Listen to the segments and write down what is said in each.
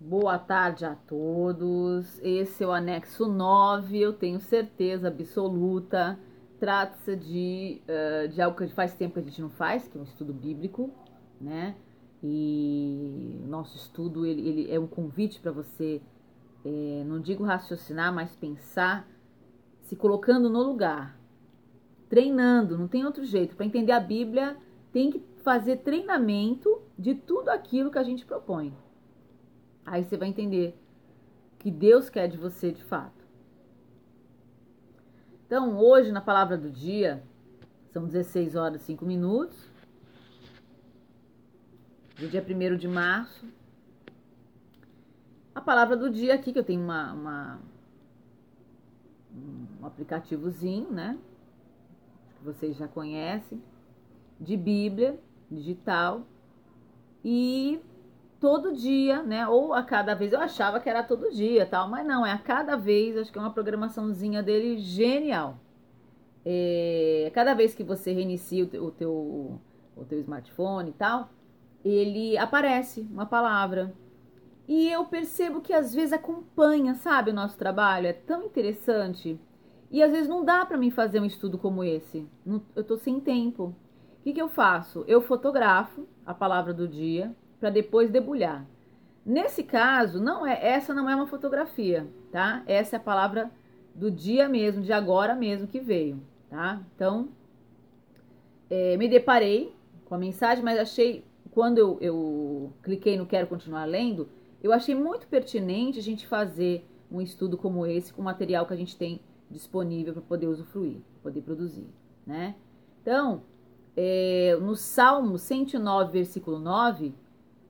Boa tarde a todos. Esse é o anexo 9, eu tenho certeza absoluta. Trata-se de algo que faz tempo que a gente não faz, que é um estudo bíblico, né? E o nosso estudo ele é um convite para você, não digo raciocinar, mas pensar, se colocando no lugar, treinando, não tem outro jeito. Para entender a Bíblia, tem que fazer treinamento de tudo aquilo que a gente propõe. Aí você vai entender o que Deus quer de você de fato. Então, hoje, na palavra do dia, são 16 horas e 5 minutos, do dia 1º de março. A palavra do dia aqui, que eu tenho um aplicativozinho, né? Que vocês já conhecem, de Bíblia, digital. E todo dia, né? Ou a cada vez, eu achava que era todo dia, tal, mas não, é a cada vez. Acho que é uma programaçãozinha dele genial. Cada vez que você reinicia o teu smartphone e tal, ele aparece uma palavra. E eu percebo que às vezes acompanha, sabe, o nosso trabalho. É tão interessante. E às vezes não dá para mim fazer um estudo como esse. Eu tô sem tempo. O que eu faço? Eu fotografo a palavra do dia para depois debulhar. Nesse caso, essa não é uma fotografia, tá? Essa é a palavra do dia mesmo, de agora mesmo que veio, tá? Então, me deparei com a mensagem, mas achei, quando eu cliquei no Quero Continuar Lendo, eu achei muito pertinente a gente fazer um estudo como esse, com o material que a gente tem disponível para poder usufruir, poder produzir, né? Então, no Salmo 109, versículo 9,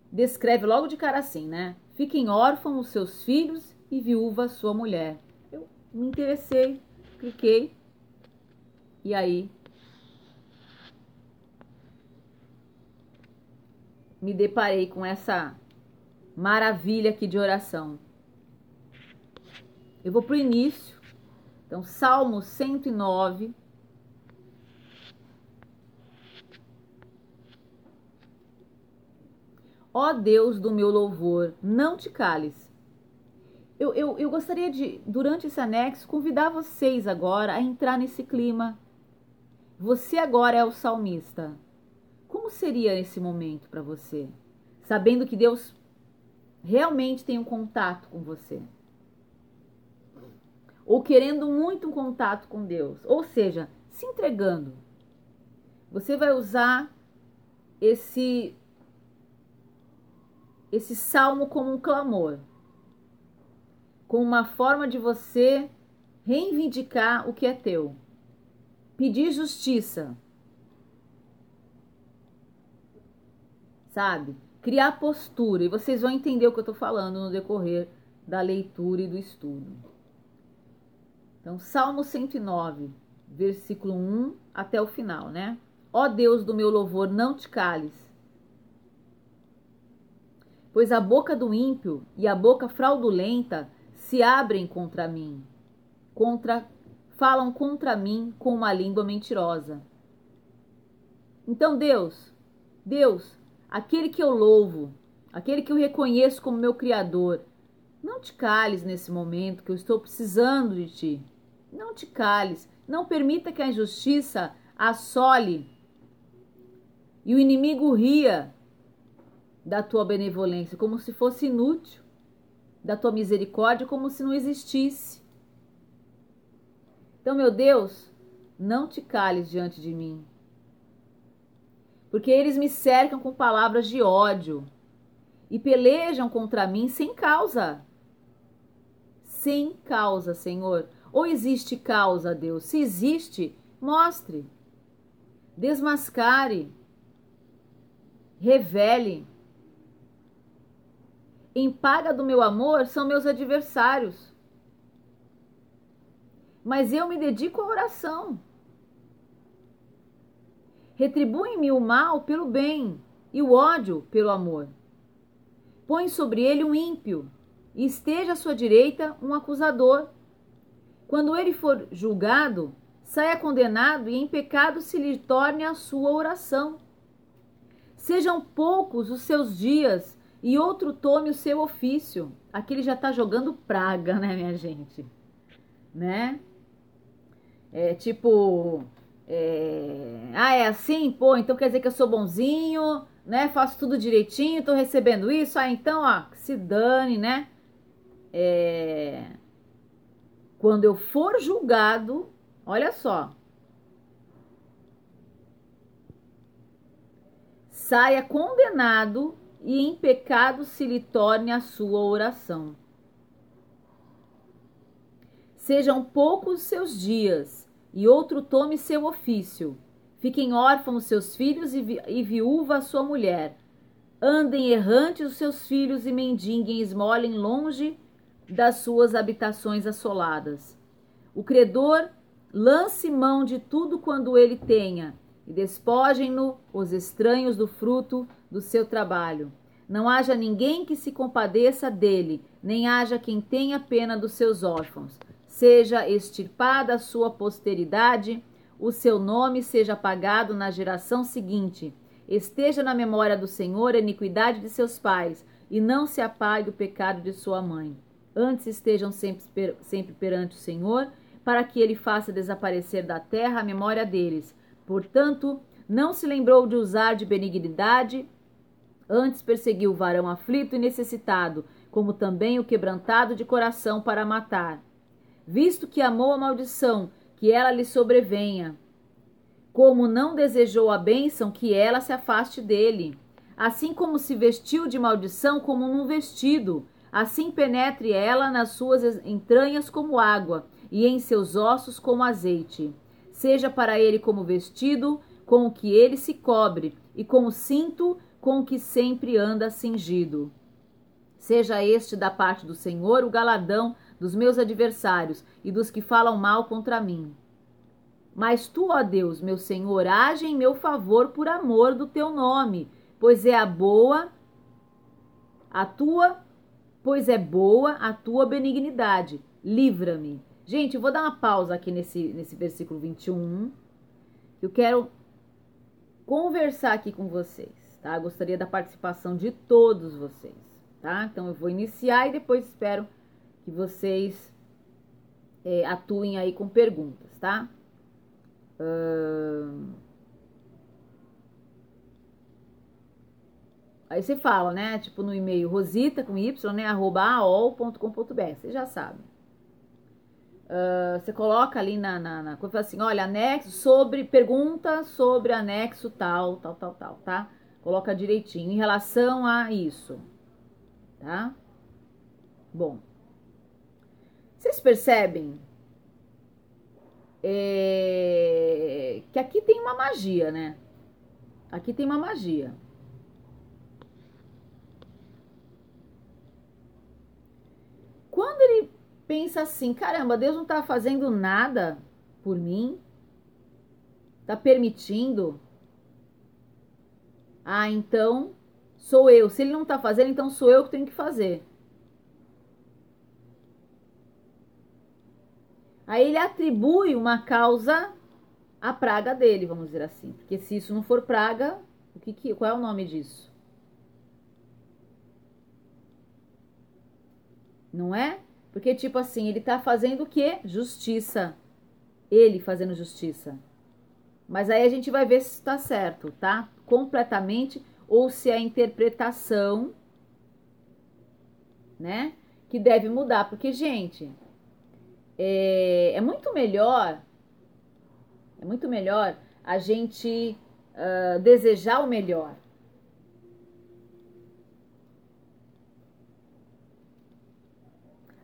descreve logo de cara assim, né? Fiquem órfãos os seus filhos e viúva sua mulher. Eu me interessei, cliquei, e aí me deparei com essa maravilha aqui de oração. Eu vou pro início. Então, Salmo 109. Ó Deus do meu louvor, não te cales. Eu gostaria de, durante esse anexo, convidar vocês agora a entrar nesse clima. Você agora é o salmista. Como seria esse momento para você? Sabendo que Deus realmente tem um contato com você. Ou querendo muito um contato com Deus. Ou seja, se entregando. Você vai usar esse salmo como um clamor. Como uma forma de você reivindicar o que é teu. Pedir justiça. Sabe? Criar postura. E vocês vão entender o que eu estou falando no decorrer da leitura e do estudo. Então, Salmo 109, versículo 1 até o final, né? Ó Deus do meu louvor, não te cales. Pois a boca do ímpio e a boca fraudulenta se abrem contra mim. Falam contra mim com uma língua mentirosa. Então, Deus, aquele que eu louvo, aquele que eu reconheço como meu Criador, não te cales nesse momento que eu estou precisando de ti. Não te cales, não permita que a injustiça assole e o inimigo ria da tua benevolência como se fosse inútil, da tua misericórdia como se não existisse. Então, meu Deus, não te cales diante de mim, porque eles me cercam com palavras de ódio e pelejam contra mim sem causa. Sem causa, Senhor. Ou existe causa, Deus? Se existe, mostre. Desmascare. Revele. Em paga do meu amor são meus adversários. Mas eu me dedico à oração. Retribui-me o mal pelo bem e o ódio pelo amor. Põe sobre ele um ímpio e esteja à sua direita um acusador. Quando ele for julgado, saia condenado e em pecado se lhe torne a sua oração. Sejam poucos os seus dias e outro tome o seu ofício. Aqui ele já está jogando praga, né, minha gente? Né? É tipo, é assim? Pô, então quer dizer que eu sou bonzinho, né? Faço tudo direitinho, tô recebendo isso. Ah, então, ó, se dane, né? Quando eu for julgado, olha só, saia condenado e em pecado se lhe torne a sua oração. Sejam poucos seus dias, e outro tome seu ofício. Fiquem órfãos seus filhos e viúva a sua mulher. Andem errantes os seus filhos e mendiguem esmolem longe das suas habitações assoladas. O credor lance mão de tudo quando ele tenha, e despojem-no os estranhos do fruto do seu trabalho. Não haja ninguém que se compadeça dele, nem haja quem tenha pena dos seus órfãos. Seja extirpada a sua posteridade, o seu nome seja apagado na geração seguinte. Esteja na memória do Senhor a iniquidade de seus pais, e não se apague o pecado de sua mãe. Antes estejam sempre perante o Senhor, para que ele faça desaparecer da terra a memória deles. Portanto, não se lembrou de usar de benignidade, antes perseguiu o varão aflito e necessitado, como também o quebrantado de coração para matar. Visto que amou a maldição, que ela lhe sobrevenha. Como não desejou a bênção, que ela se afaste dele. Assim como se vestiu de maldição como num vestido, assim penetre ela nas suas entranhas como água, e em seus ossos como azeite. Seja para ele como vestido, com o que ele se cobre, e como cinto, com o que sempre anda cingido. Seja este da parte do Senhor o galardão dos meus adversários e dos que falam mal contra mim. Mas tu, ó Deus, meu Senhor, age em meu favor por amor do teu nome, pois é boa a tua benignidade. Livra-me. Gente, eu vou dar uma pausa aqui nesse versículo 21. Eu quero conversar aqui com vocês, tá? Eu gostaria da participação de todos vocês, tá? Então eu vou iniciar e depois espero que vocês atuem aí com perguntas, tá? Aí você fala, né? Tipo no e-mail rosita com y, né? @aol.com.br. Você já sabe. Você coloca ali quando fala assim, olha, anexo pergunta sobre anexo tal, tá? Coloca direitinho em relação a isso, tá? Bom, vocês percebem que aqui tem uma magia, né? Aqui tem uma magia. Quando ele pensa assim, caramba, Deus não tá fazendo nada por mim, tá permitindo, então sou eu. Se ele não tá fazendo, então sou eu que tenho que fazer. Aí ele atribui uma causa à praga dele, vamos dizer assim. Porque se isso não for praga, qual é o nome disso? Não é? Porque, tipo assim, ele tá fazendo o quê? Justiça. Ele fazendo justiça. Mas aí a gente vai ver se tá certo, tá? Completamente, ou se é a interpretação, né? Que deve mudar. Porque, gente, é muito melhor a gente desejar o melhor.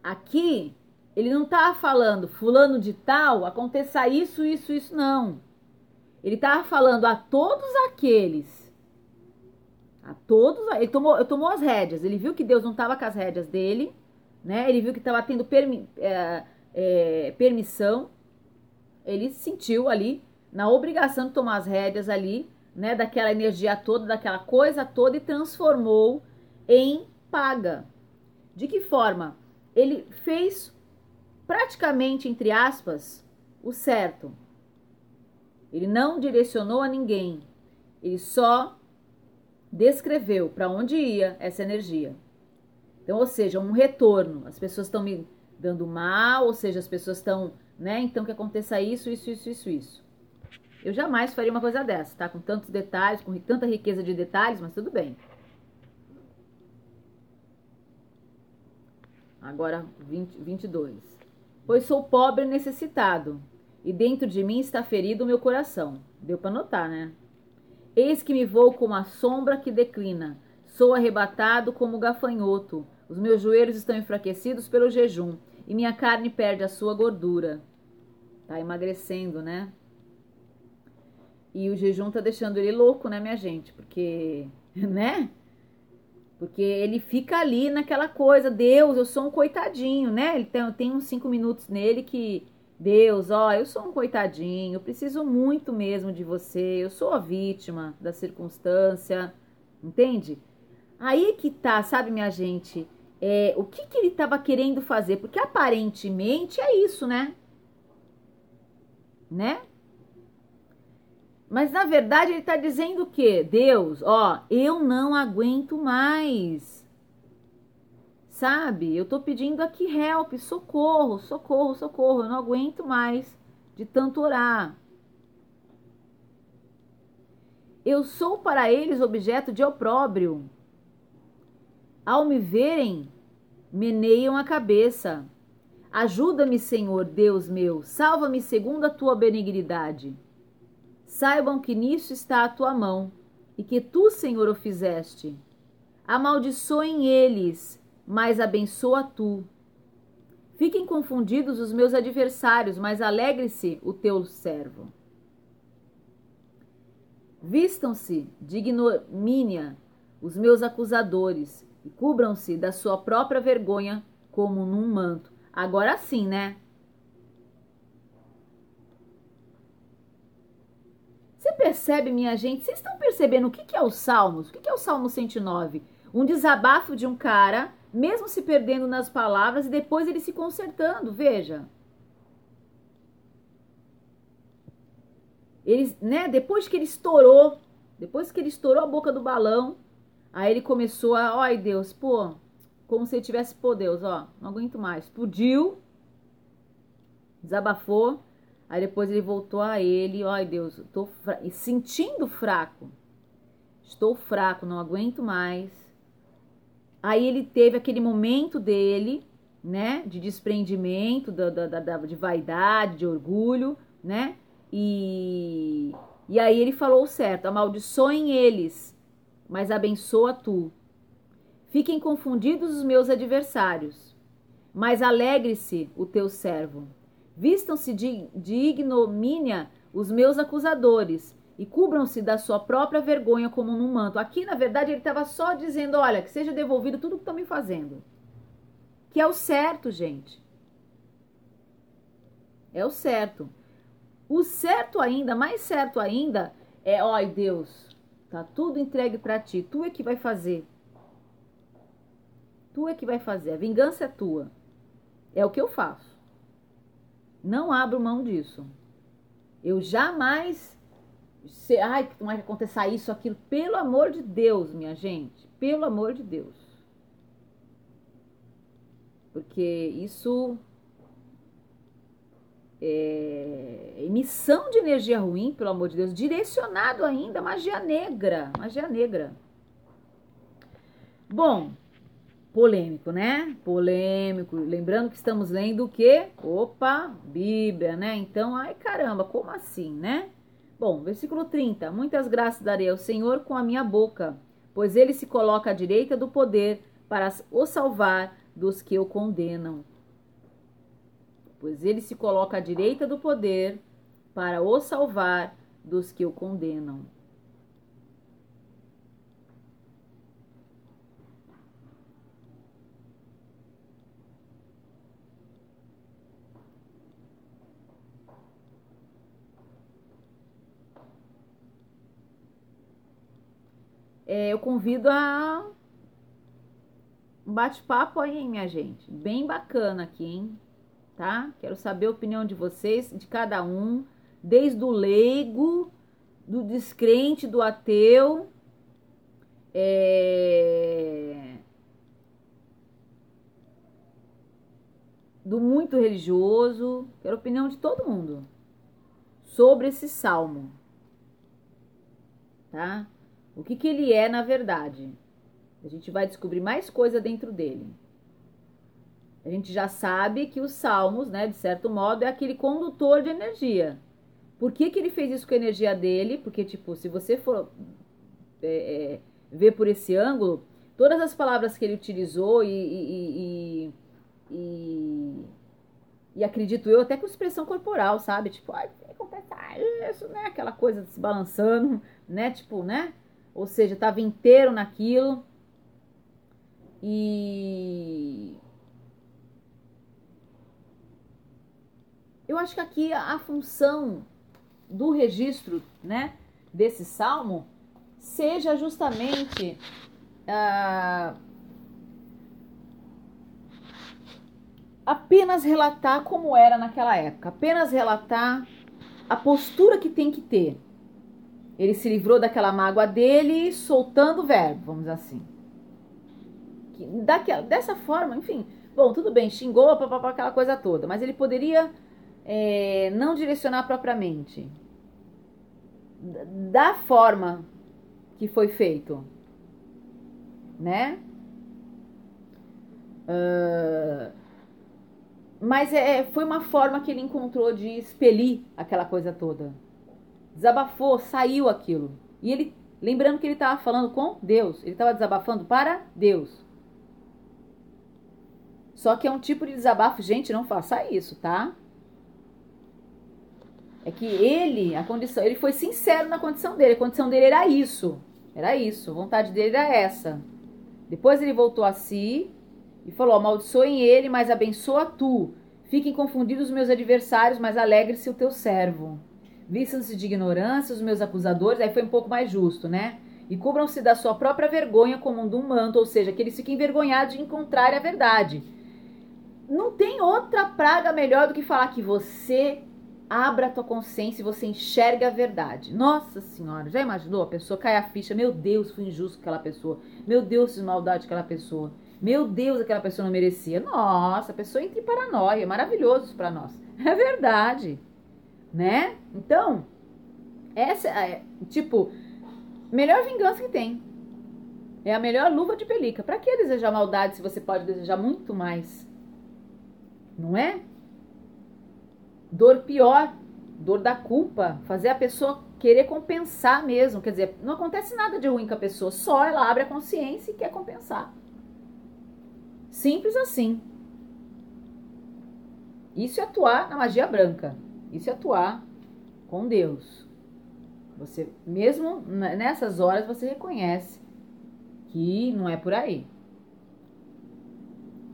Aqui, ele não tá falando fulano de tal, aconteça isso, não. Ele tava falando a todos aqueles. Ele tomou as rédeas. Ele viu que Deus não estava com as rédeas dele, né? Ele viu que estava tendo permissão. Ele se sentiu ali na obrigação de tomar as rédeas ali, né? Daquela energia toda, daquela coisa toda, e transformou em paga. De que forma? Ele fez praticamente, entre aspas, o certo. Ele não direcionou a ninguém. Ele só descreveu para onde ia essa energia. Então, ou seja, um retorno. As pessoas estão me dando mal, ou seja, as pessoas estão, né? Então, que aconteça isso. Eu jamais faria uma coisa dessa, tá? Com tantos detalhes, com tanta riqueza de detalhes, mas tudo bem. Agora, 22. Pois sou pobre e necessitado, e dentro de mim está ferido o meu coração. Deu para notar, né? Eis que me vou como a sombra que declina. Sou arrebatado como gafanhoto. Os meus joelhos estão enfraquecidos pelo jejum, e minha carne perde a sua gordura. Tá emagrecendo, né? E o jejum tá deixando ele louco, né, minha gente? Porque, né? Porque ele fica ali naquela coisa, Deus, eu sou um coitadinho, né? Ele tem uns 5 minutos nele que, Deus, ó, eu sou um coitadinho, eu preciso muito mesmo de você, eu sou a vítima da circunstância, entende? Aí que tá, sabe, minha gente, o que ele tava querendo fazer? Porque aparentemente é isso, né? Né? Mas na verdade ele tá dizendo o quê? Deus, ó, eu não aguento mais. Sabe? Eu tô pedindo aqui help, socorro, socorro, socorro. Eu não aguento mais de tanto orar. Eu sou para eles objeto de opróbrio. Ao me verem, meneiam a cabeça. Ajuda-me, Senhor, Deus meu, salva-me segundo a tua benignidade. Saibam que nisso está a tua mão, e que tu, Senhor, o fizeste. Amaldiçoem eles, mas abençoa tu. Fiquem confundidos os meus adversários, mas alegre-se o teu servo. Vistam-se de ignomínia os meus acusadores, e cubram-se da sua própria vergonha como num manto. Agora sim, né? Você percebe, minha gente? Vocês estão percebendo o que é os Salmos? O que é o Salmo 109? Um desabafo de um cara, mesmo se perdendo nas palavras, e depois ele se consertando, veja. Ele, né, depois que ele estourou a boca do balão, aí ele começou a, ai Deus, pô, como se ele tivesse, pô Deus, ó, não aguento mais. Explodiu, desabafou. Aí depois ele voltou a ele, ai Deus, tô sentindo fraco. Estou fraco, não aguento mais. Aí ele teve aquele momento dele, né, de desprendimento, de vaidade, de orgulho, né? E aí ele falou certo, amaldiçoem eles, mas abençoa tu. Fiquem confundidos os meus adversários, mas alegre-se o teu servo. Vistam-se de ignomínia os meus acusadores e cubram-se da sua própria vergonha como num manto. Aqui, na verdade, ele estava só dizendo, olha, que seja devolvido tudo que estão me fazendo. Que é o certo, gente. É o certo. O certo ainda, mais certo ainda, é, ó, Deus, tá tudo entregue para ti. Tu é que vai fazer. Tu é que vai fazer. A vingança é tua. É o que eu faço. Não abro mão disso. Eu jamais... Ai, que vai acontecer isso, aquilo. Pelo amor de Deus, minha gente. Pelo amor de Deus. Porque isso é emissão de energia ruim, pelo amor de Deus. Direcionado ainda, magia negra. Magia negra. Bom... Polêmico, né? Polêmico. Lembrando que estamos lendo o quê? Opa, Bíblia, né? Então, ai caramba, como assim, né? Bom, versículo 30. Muitas graças darei ao Senhor com a minha boca, pois ele se coloca à direita do poder para o salvar dos que o condenam. Pois ele se coloca à direita do poder para o salvar dos que o condenam. Eu convido a um bate-papo aí, hein, minha gente. Bem bacana aqui, hein? Tá? Quero saber a opinião de vocês, de cada um, desde o leigo, do descrente, do ateu. do muito religioso, quero a opinião de todo mundo sobre esse salmo, tá? O que ele é na verdade? A gente vai descobrir mais coisa dentro dele. A gente já sabe que os salmos, né, de certo modo, é aquele condutor de energia. Por que ele fez isso com a energia dele? Porque, tipo, se você for ver por esse ângulo, todas as palavras que ele utilizou e acredito eu, até com expressão corporal, sabe? Tipo, ai, acontece isso, né? Aquela coisa se balançando, né? Tipo, né? Ou seja, estava inteiro naquilo. E eu acho que aqui a função do registro, né, desse salmo seja justamente apenas relatar como era naquela época, apenas relatar a postura que tem que ter. Ele se livrou daquela mágoa dele, soltando o verbo, vamos dizer assim. Dessa forma, enfim, bom, tudo bem, xingou, aquela coisa toda, mas ele poderia não direcionar propriamente da forma que foi feito, né? Mas foi uma forma que ele encontrou de expelir aquela coisa toda. Desabafou, saiu aquilo. E ele, lembrando que ele estava falando com Deus, ele estava desabafando para Deus. Só que é um tipo de desabafo, gente, não faça isso, tá? É que ele foi sincero na condição dele. A condição dele era isso. Era isso. A vontade dele era essa. Depois ele voltou a si e falou: amaldiçoem ele, mas abençoa tu. Fiquem confundidos os meus adversários, mas alegre-se o teu servo. Vistam-se de ignorância os meus acusadores. Aí foi um pouco mais justo, né? E cubram-se da sua própria vergonha como de um manto. Ou seja, que eles fiquem envergonhados de encontrar a verdade. Não tem outra praga melhor do que falar que você abra a tua consciência e você enxerga a verdade. Nossa senhora, já imaginou? A pessoa cai a ficha, meu Deus, fui injusto com aquela pessoa. Meu Deus, fiz maldade com aquela pessoa. Meu Deus, aquela pessoa não merecia. Nossa, a pessoa entra em paranoia. Maravilhoso isso pra nós. É verdade, né? Então, essa é, tipo, melhor vingança que tem. É a melhor luva de pelica. Pra que desejar maldade se você pode desejar muito mais? Não é? Dor pior, dor da culpa, fazer a pessoa querer compensar mesmo. Quer dizer, não acontece nada de ruim com a pessoa, só ela abre a consciência e quer compensar. Simples assim. Isso é atuar na magia branca. Isso é atuar com Deus. Você, mesmo nessas horas, você reconhece que não é por aí.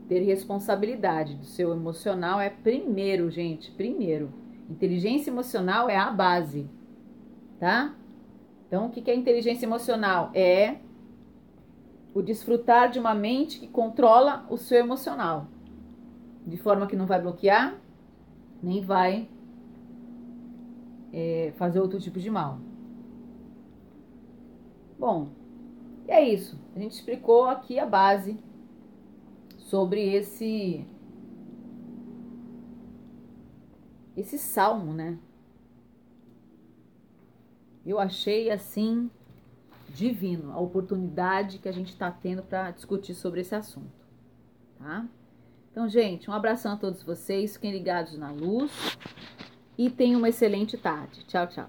Ter responsabilidade do seu emocional é primeiro, gente, primeiro. Inteligência emocional é a base, tá? Então, o que é inteligência emocional? É o desfrutar de uma mente que controla o seu emocional, de forma que não vai bloquear, nem vai fazer outro tipo de mal. Bom, e é isso. A gente explicou aqui a base sobre esse salmo, né? Eu achei assim divino a oportunidade que a gente está tendo para discutir sobre esse assunto, tá? Então, gente, um abração a todos vocês, fiquem ligados na luz e tenham uma excelente tarde. Tchau, tchau.